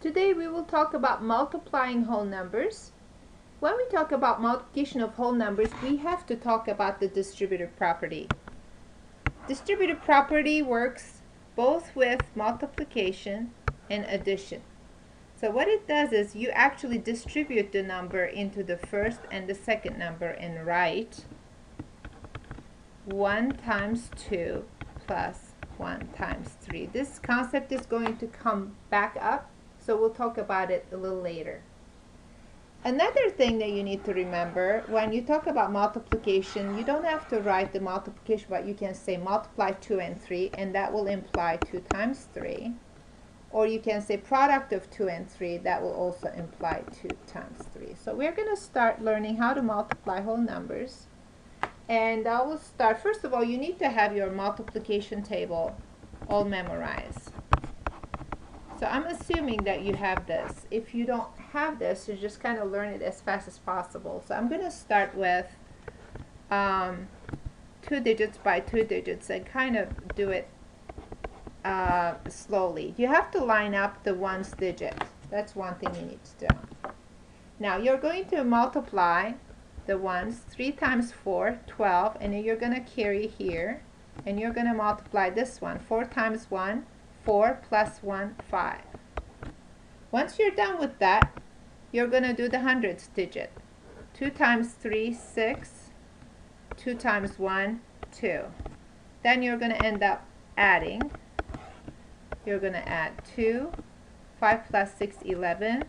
Today we will talk about multiplying whole numbers. When we talk about multiplication of whole numbers, we have to talk about the distributive property. Distributive property works both with multiplication and addition. So what it does is you actually distribute the number into the first and the second number and write 1 times 2 plus 1 times 3. This concept is going to come back up, so we'll talk about it a little later. Another thing that you need to remember, when you talk about multiplication, you don't have to write the multiplication, but you can say multiply 2 and 3, and that will imply 2 times 3. Or you can say product of 2 and 3, that will also imply 2 times 3. So we're going to start learning how to multiply whole numbers. And I will start, first of all, you need to have your multiplication table all memorized. So I'm assuming that you have this. If you don't have this, you just kind of learn it as fast as possible. So I'm going to start with 2 digits by 2 digits and kind of do it slowly. You have to line up the ones digit. That's one thing you need to do. Now you're going to multiply the ones. 3 times 4, 12, and then you're going to carry here, and you're going to multiply this one. 4 times 1, 4 plus 1, 5. Once you're done with that, you're going to do the hundredths digit. 2 times 3, 6. 2 times 1, 2. Then you're going to end up adding. You're going to add 2. 5 plus 6, 11.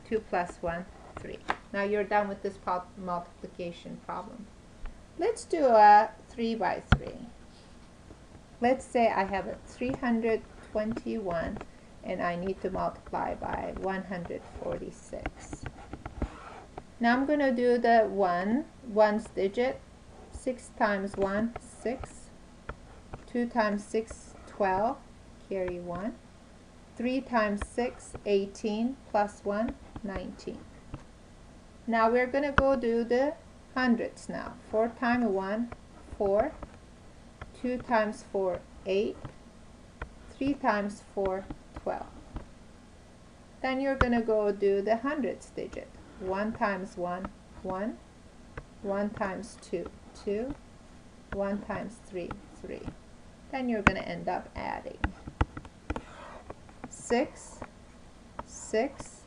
2 plus 1, 3. Now you're done with this multiplication problem. Let's do a 3 by 3. Let's say I have a 321 and I need to multiply by 146. Now I'm going to do the ones digit. 6 times 1, 6. 2 times 6, 12. Carry 1. 3 times 6, 18. Plus 1, 19. Now we're going to go do the hundredths now. 4 times 1, 4. 2 times 4, 8. 3 times 4, 12. Then you're going to go do the hundredths digit. 1 times 1, 1. 1 times 2, 2. 1 times 3, 3. Then you're going to end up adding 6, 6.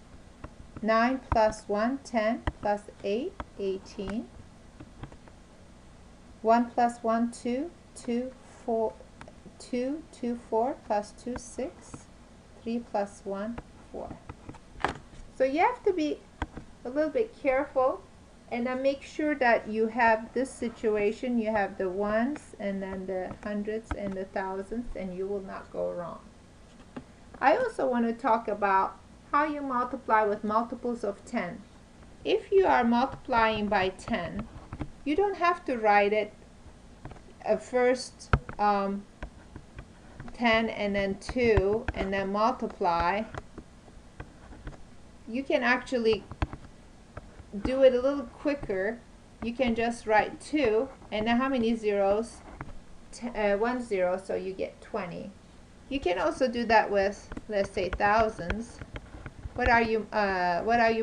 9 plus 1, 10, plus 8, 18. 1 plus 1, 2, 2, 4, 2, 2, 4, plus 2, 6. 3 plus 1, 4. So you have to be a little bit careful and then make sure that you have this situation. You have the ones and then the hundreds and the thousands, and you will not go wrong. I also want to talk about how you multiply with multiples of 10. If you are multiplying by 10, you don't have to write it first 10 and then 2 and then multiply. You can actually do it a little quicker. You can just write 2 and then how many zeros? 1 0, so you get 20. You can also do that with, let's say, thousands. What are you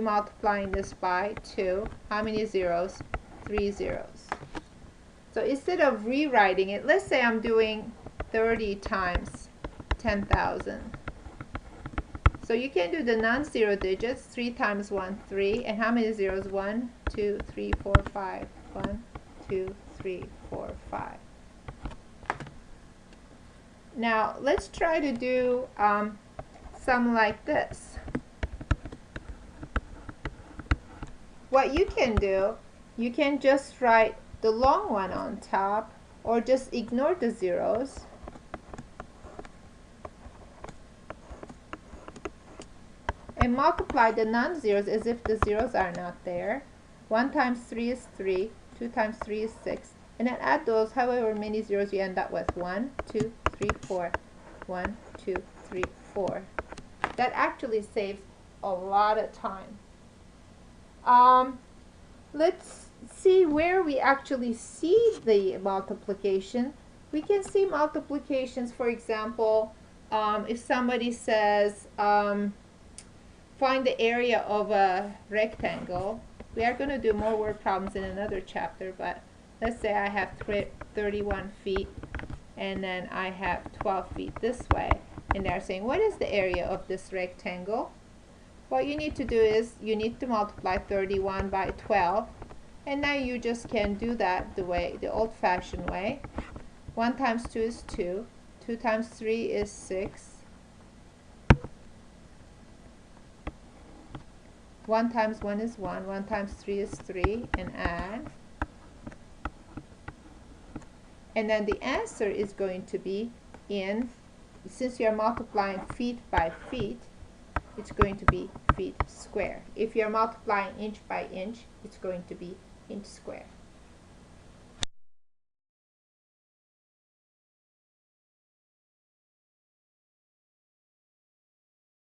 multiplying this by? 2. How many zeros? 3 zeros. So instead of rewriting it, let's say I'm doing 30 times 10,000. So you can do the non-zero digits. 3 times 1, 3. And how many zeros? 1, 2, 3, 4, 5. 1, 2, 3, 4, 5. Now let's try to do some like this. What you can do, you can just write the long one on top or just ignore the zeros. And multiply the non-zeros as if the zeros are not there. 1 times 3 is 3, 2 times 3 is 6. And then add those however many zeros you end up with. 1, 2, 3, 4. 1, 2, 3, 4. That actually saves a lot of time. Let's see where we actually see the multiplication. We can see multiplications, for example, if somebody says find the area of a rectangle. We are going to do more word problems in another chapter, but let's say I have 31 feet and then I have 12 feet this way, and they're saying what is the area of this rectangle? What you need to do is you need to multiply 31 by 12, and now you just can do that the old-fashioned way. 1 times 2 is 2, 2 times 3 is 6, 1 times 1 is 1, 1 times 3 is 3, and add. And then the answer is going to be since you're multiplying feet by feet, it's going to be feet squared. If you're multiplying inch by inch, it's going to be inch squared.